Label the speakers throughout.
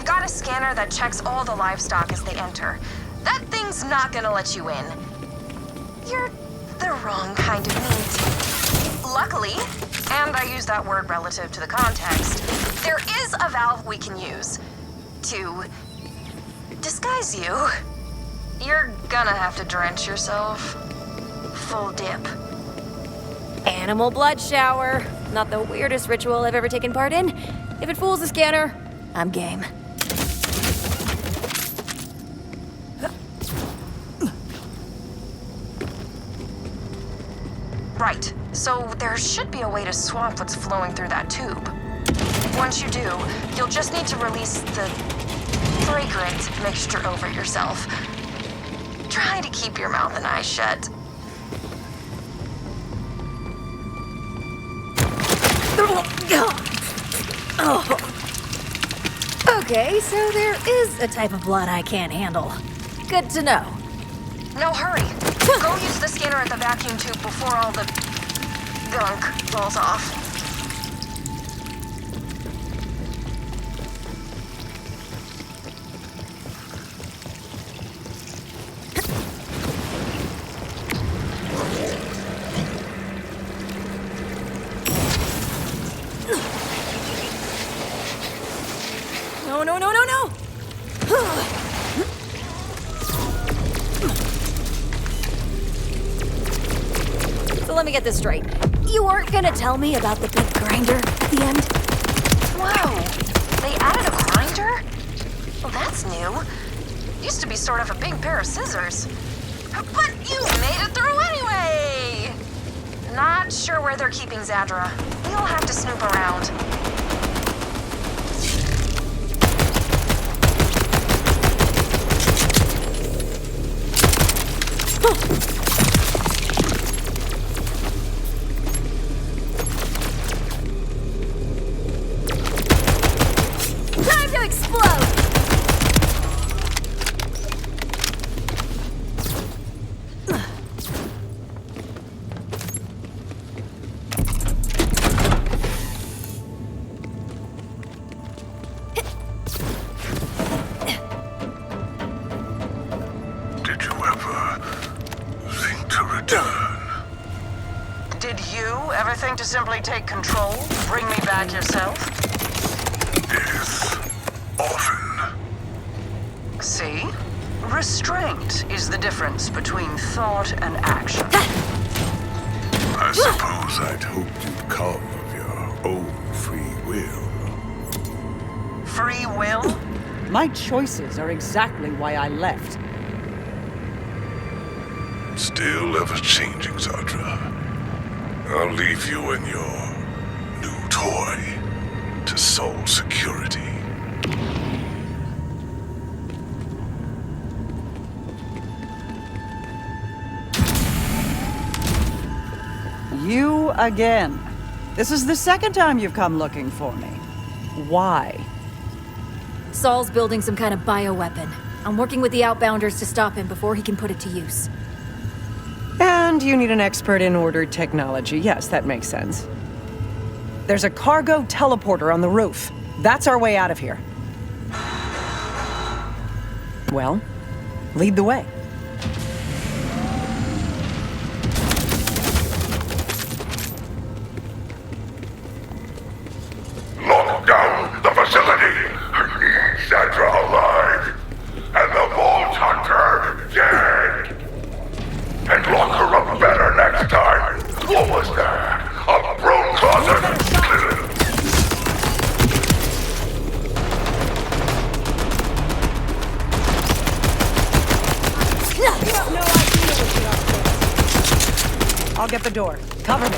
Speaker 1: got a scanner that checks all the livestock as they enter. That thing's not gonna let you in. You're the wrong kind of meat. Luckily, and I use that word relative to the context, there is a valve we can use to disguise you. You're gonna have to drench yourself. Full dip.
Speaker 2: Animal blood shower. Not the weirdest ritual I've ever taken part in. If it fools the scanner, I'm game.
Speaker 1: Right, so there should be a way to swamp what's flowing through that tube. Once you do, you'll just need to release the fragrant mixture over yourself. Try to keep your mouth and eyes shut.
Speaker 2: Oh. Okay, so there is a type of blood I can't handle. Good to know.
Speaker 1: No, hurry. Go use the scanner at the vacuum tube before all the gunk falls off.
Speaker 2: No, no, no, no, no! So let me get this straight. You weren't gonna tell me about the big grinder at the end?
Speaker 1: Whoa, they added a grinder? Well, that's new. Used to be sort of a big pair of scissors. But you made it through anyway! Not sure where they're keeping Zadra. We'll have to snoop around.
Speaker 2: Time to explode!
Speaker 3: Did you ever think to return?
Speaker 4: Did you ever think to simply take control? Bring me back yourself?
Speaker 3: Yes, often.
Speaker 4: See? Restraint is the difference between thought and action.
Speaker 3: I suppose I'd hoped you'd come of your own free will.
Speaker 4: Free will?
Speaker 5: My choices are exactly why I left.
Speaker 3: Still ever-changing, Zadra. I'll leave you and your new toy to Soul Security.
Speaker 5: You again. This is the second time you've come looking for me. Why?
Speaker 2: Saul's building some kind of bioweapon. I'm working with the Outbounders to stop him before he can put it to use.
Speaker 6: And you need an expert in ordered technology. Yes, that makes sense. There's a cargo teleporter on the roof. That's our way out of here. Well, lead the way.
Speaker 3: Lock down the facility! Need Zadra alive! And the Vault Hunter dead! And lock her up better next time! What was that? A broom closet?
Speaker 6: I'll get the door. Cover me.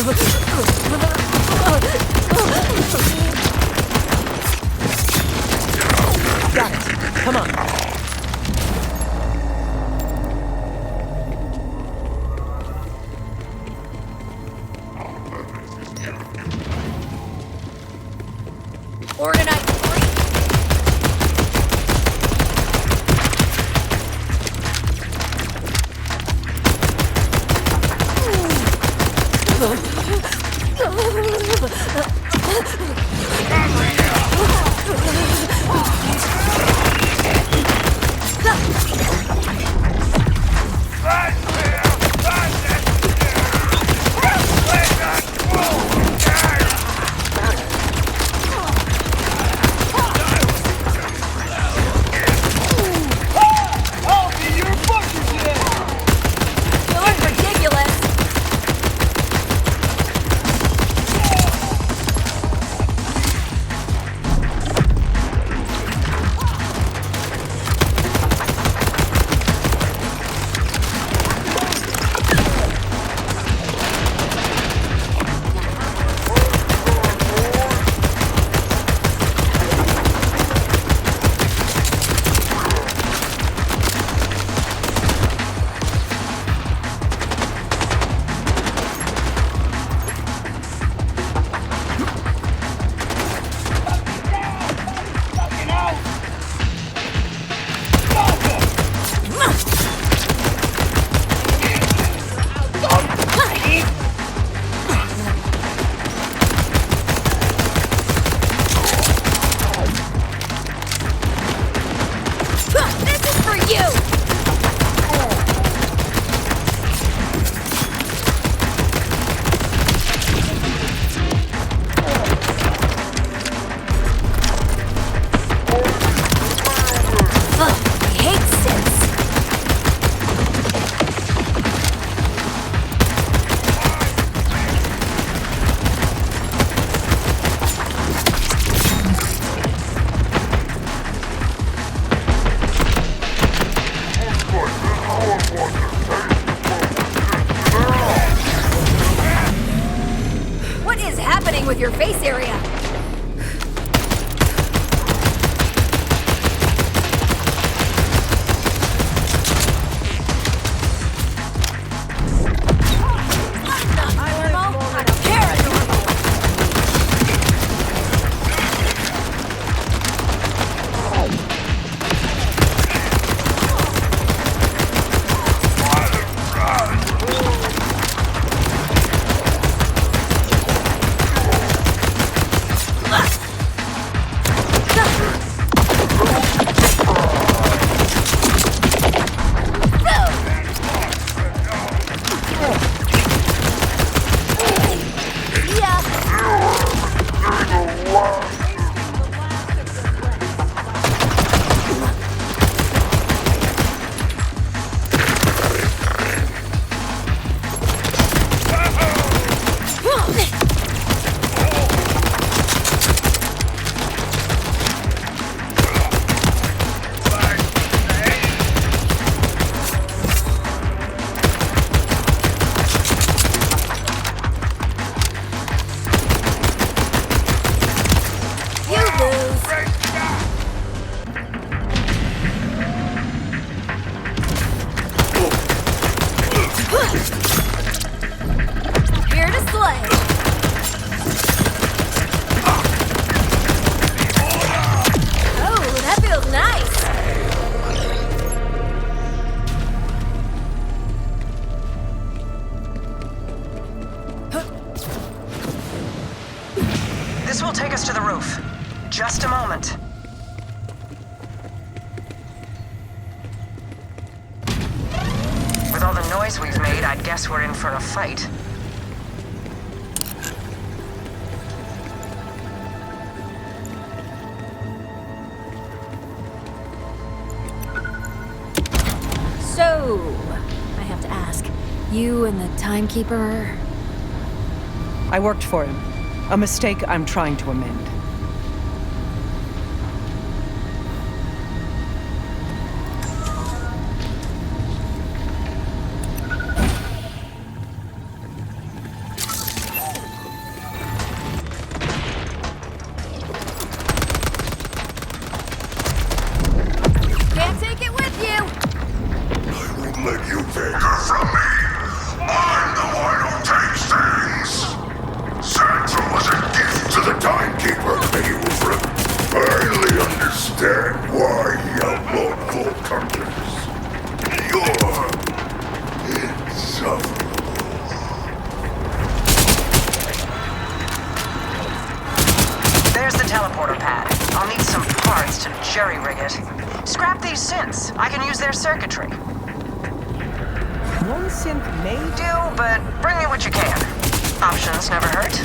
Speaker 6: Got it. Come on.
Speaker 2: Organite three. You look ridiculous. This is for you! Ugh, I hate sits. What is happening with your face area? Not normal. I don't paranormal. Yeah. You lose. Here to slay. Oh, that feels nice.
Speaker 4: This will take us to the roof. Just a moment. With all the noise we've made, I'd guess we're in for a fight.
Speaker 2: So, I have to ask, you and the timekeeper?
Speaker 6: I worked for him. A mistake I'm trying to amend.
Speaker 3: you take her from me. I'm the one who takes things. Sandra was a gift to the timekeeper, and you will finally understand why he outlawed Vault Hunters. You're insufferable.
Speaker 4: There's the teleporter pad. I'll need some parts to jerry-rig it. Scrap these synths. I can use their circuitry.
Speaker 6: One synth may
Speaker 4: Do, but bring me what you can. Options never hurt.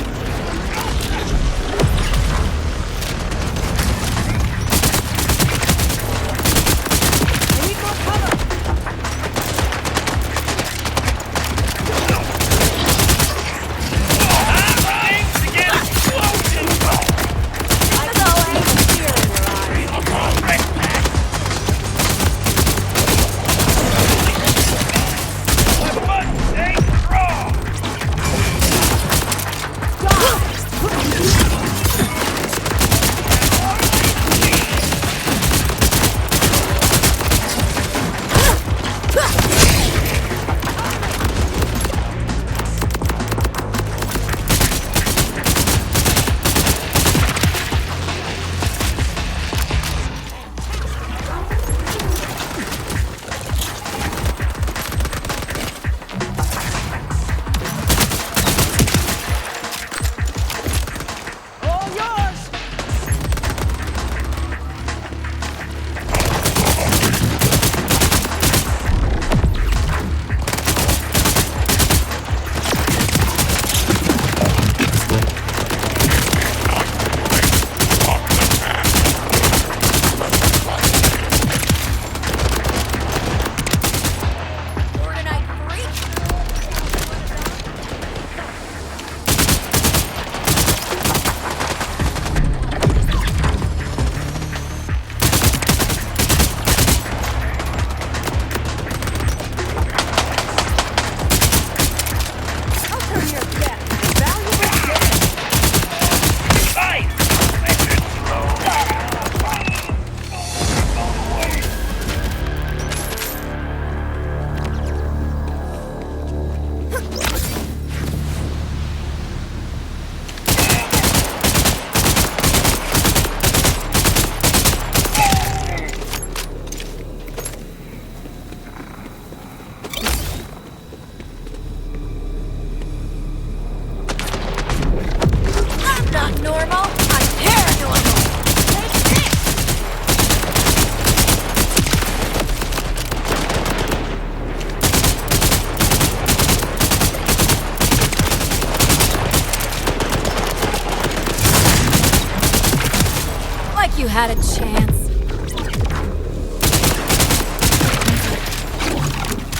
Speaker 2: You had a chance.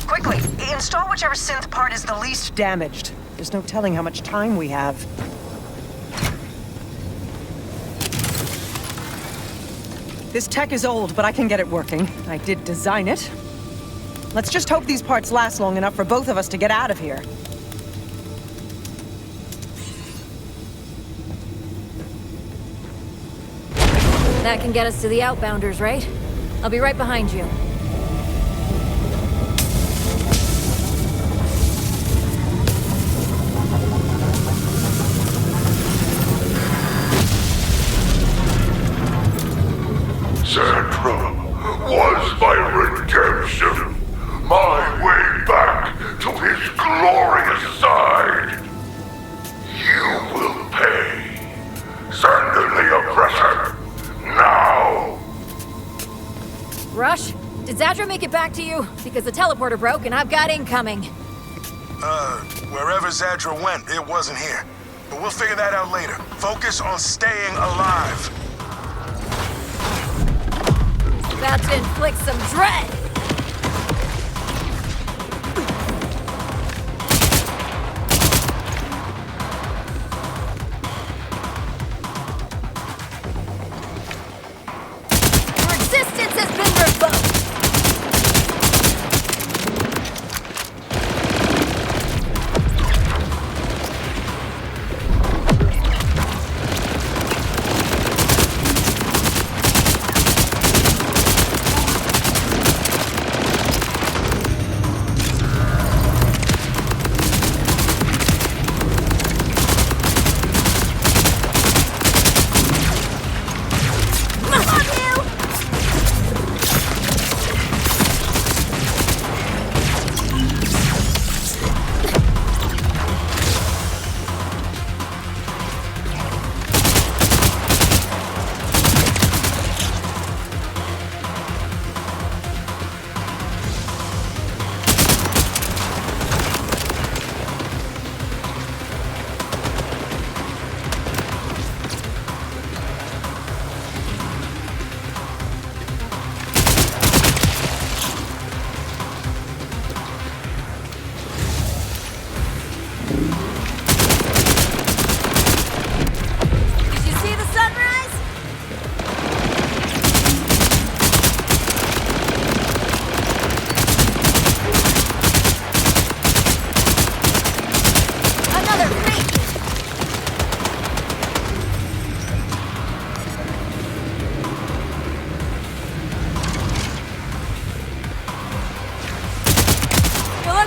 Speaker 4: Quickly, install whichever synth part is the least
Speaker 6: damaged. There's no telling how much time we have. This tech is old, but I can get it working. I did design it. Let's just hope these parts last long enough for both of us to get out of here.
Speaker 2: That can get us to the outbounders, right? I'll be right behind you.
Speaker 3: Sandra was my redemption, my way back to his glorious side. You will pay. Sandra the oppressor, now!
Speaker 2: Rush, did Zadra make it back to you? Because the teleporter broke and I've got incoming.
Speaker 7: Wherever Zadra went, it wasn't here. But we'll figure that out later. Focus on staying alive.
Speaker 2: About to inflict some dread. Resistance has been revoked.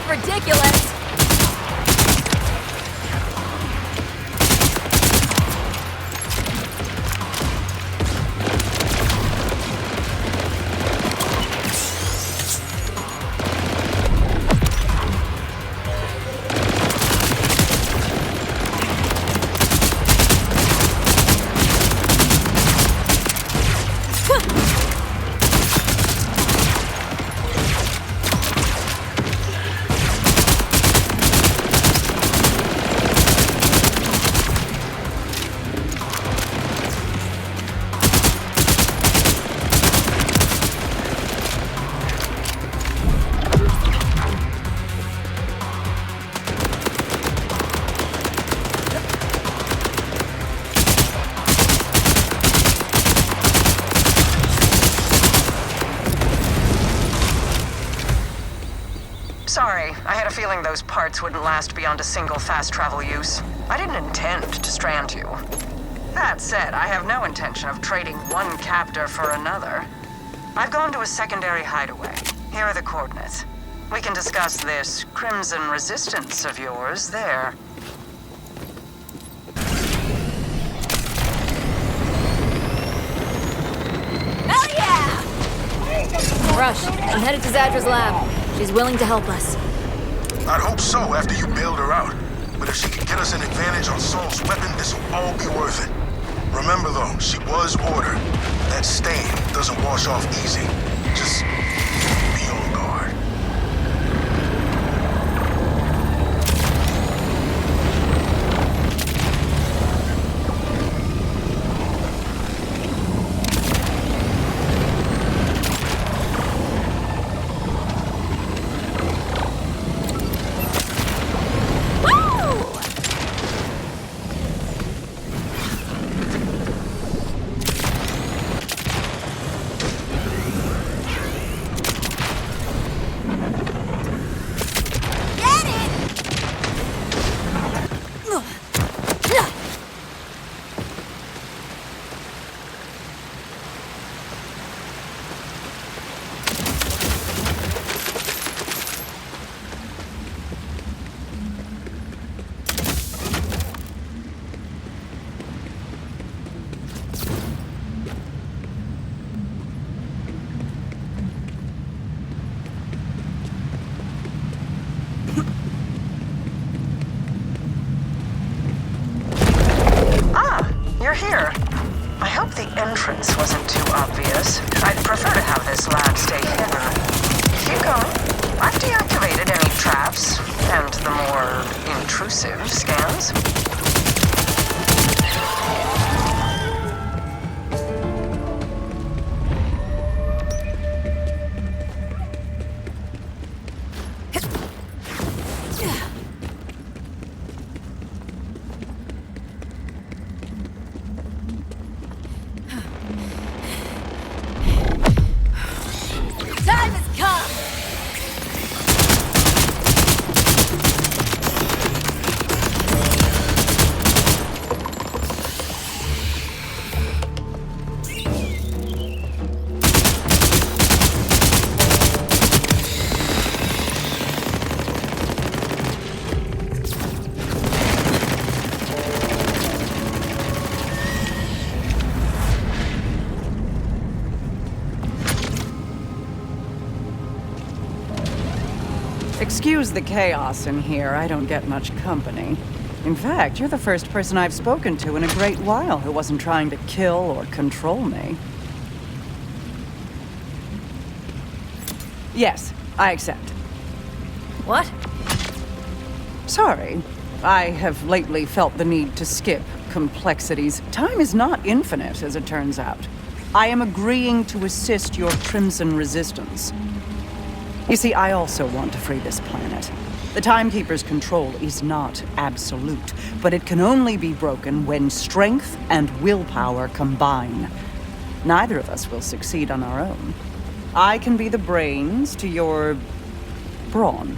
Speaker 2: Enough ridiculous!
Speaker 4: Sorry, I had a feeling those parts wouldn't last beyond a single fast travel use. I didn't intend to strand you. That said, I have no intention of trading one captor for another. I've gone to a secondary hideaway. Here are the coordinates. We can discuss this crimson resistance of yours there.
Speaker 2: Hell yeah! Rush, I'm headed to Zadra's lab. She's willing to help us.
Speaker 7: I'd hope so after you bailed her out. But if she can get us an advantage on Saul's weapon, this will all be worth it. Remember though, she was ordered. That stain doesn't wash off easy. Just be on guard.
Speaker 4: Here. I hope the entrance wasn't too obvious. I'd prefer to have this lab stay hidden. Keep going. I've deactivated any traps and the more intrusive scans.
Speaker 5: Excuse the chaos in here. I don't get much company. In fact, you're the first person I've spoken to in a great while who wasn't trying to kill or control me. Yes, I accept.
Speaker 2: What?
Speaker 5: Sorry. I have lately felt the need to skip complexities. Time is not infinite, as it turns out. I am agreeing to assist your Crimson Resistance. You see, I also want to free this planet. The Timekeeper's control is not absolute, but it can only be broken when strength and willpower combine. Neither of us will succeed on our own. I can be the brains to your brawn.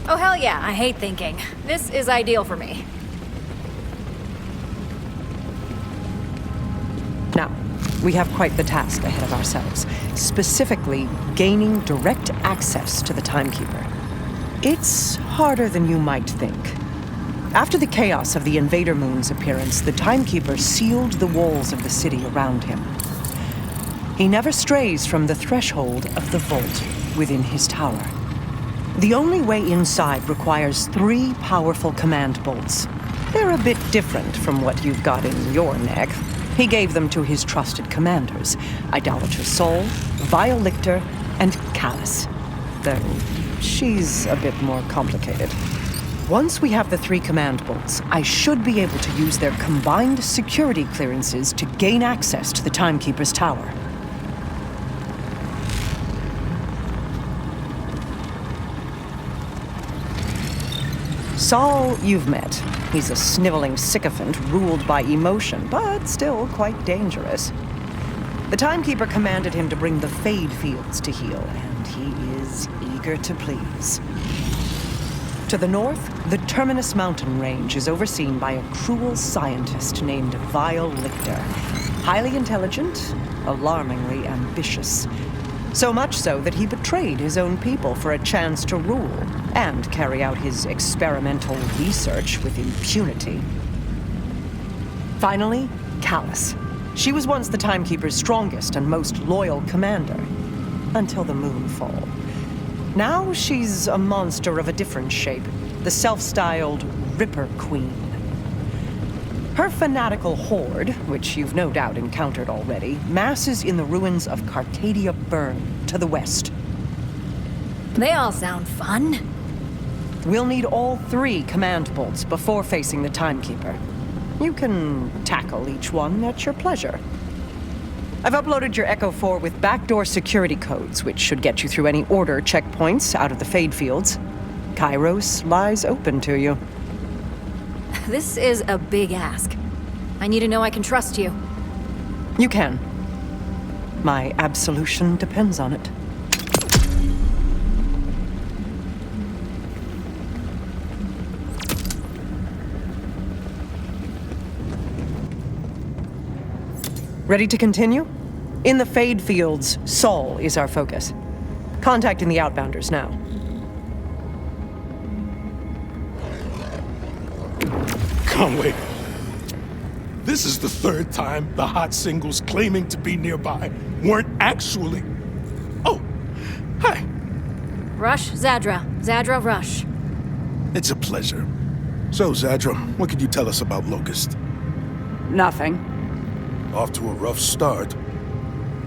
Speaker 2: Oh, hell yeah, I hate thinking. This is ideal for me.
Speaker 6: Now, we have quite the task ahead of ourselves. Specifically, gaining direct access to the Timekeeper. It's harder than you might think. After the chaos of the Invader Moon's appearance, the Timekeeper sealed the walls of the city around him. He never strays from the threshold of the vault within his tower. The only way inside requires 3 powerful command bolts. They're a bit different from what you've got in your neck. He gave them to his trusted commanders, Idolater Sol, Vile Lictor, and Callus. Though she's a bit more complicated. Once we have the 3 command bolts, I should be able to use their combined security clearances to gain access to the Timekeeper's tower. Sol, you've met. He's a sniveling sycophant ruled by emotion, but still quite dangerous. The Timekeeper commanded him to bring the Fade Fields to heal, and he is eager to please. To the north, the Terminus mountain range is overseen by a cruel scientist named Vile Lictor. Highly intelligent, alarmingly ambitious. So much so that he betrayed his own people for a chance to rule and carry out his experimental research with impunity. Finally, Callus. She was once the Timekeeper's strongest and most loyal commander, until the Moonfall. Now she's a monster of a different shape, the self-styled Ripper Queen. Her fanatical horde, which you've no doubt encountered already, masses in the ruins of Carcadia Burn to the west.
Speaker 2: They all sound fun.
Speaker 6: We'll need all 3 command bolts before facing the Timekeeper. You can tackle each one at your pleasure. I've uploaded your Echo 4 with backdoor security codes, which should get you through any order checkpoints out of the Fade Fields. Kairos lies open to you.
Speaker 2: This is a big ask. I need to know I can trust you.
Speaker 6: You can. My absolution depends on it. Ready to continue? In the Fade Fields, Sol is our focus. Contacting the Outbounders now.
Speaker 8: Conway, this is the 3rd time the hot singles claiming to be nearby weren't actually... Oh, hi.
Speaker 2: Rush, Zadra. Zadra, Rush.
Speaker 8: It's a pleasure. So, Zadra, what can you tell us about Locust?
Speaker 5: Nothing.
Speaker 8: Off to a rough start.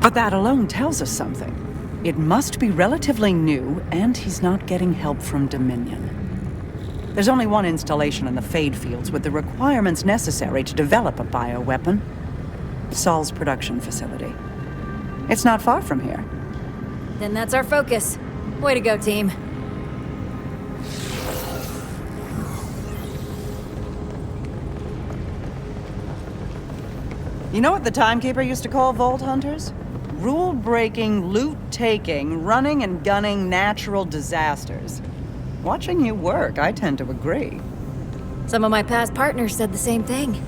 Speaker 5: But that alone tells us something. It must be relatively new, and he's not getting help from Dominion. There's only one installation in the Fade Fields with the requirements necessary to develop a bioweapon. Sol's production facility. It's not far from here.
Speaker 2: Then that's our focus. Way to go, team.
Speaker 5: You know what the Timekeeper used to call Vault Hunters? Rule-breaking, loot-taking, running and gunning natural disasters. Watching you work, I tend to agree.
Speaker 2: Some of my past partners said the same thing.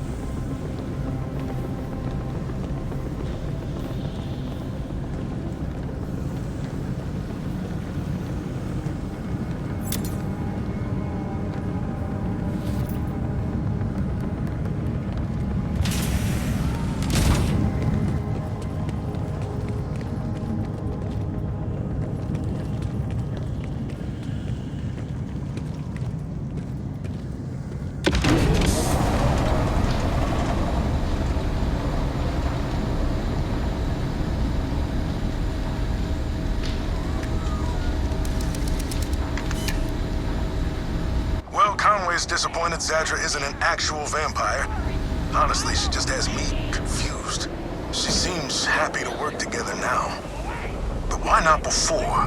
Speaker 7: Conway's disappointed Zadra isn't an actual vampire. Honestly, she just has me confused. She seems happy to work together now. But why not before?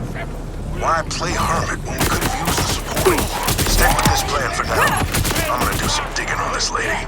Speaker 7: Why play hermit when we could have used the support? Stick with this plan for now. I'm gonna do some digging on this lady.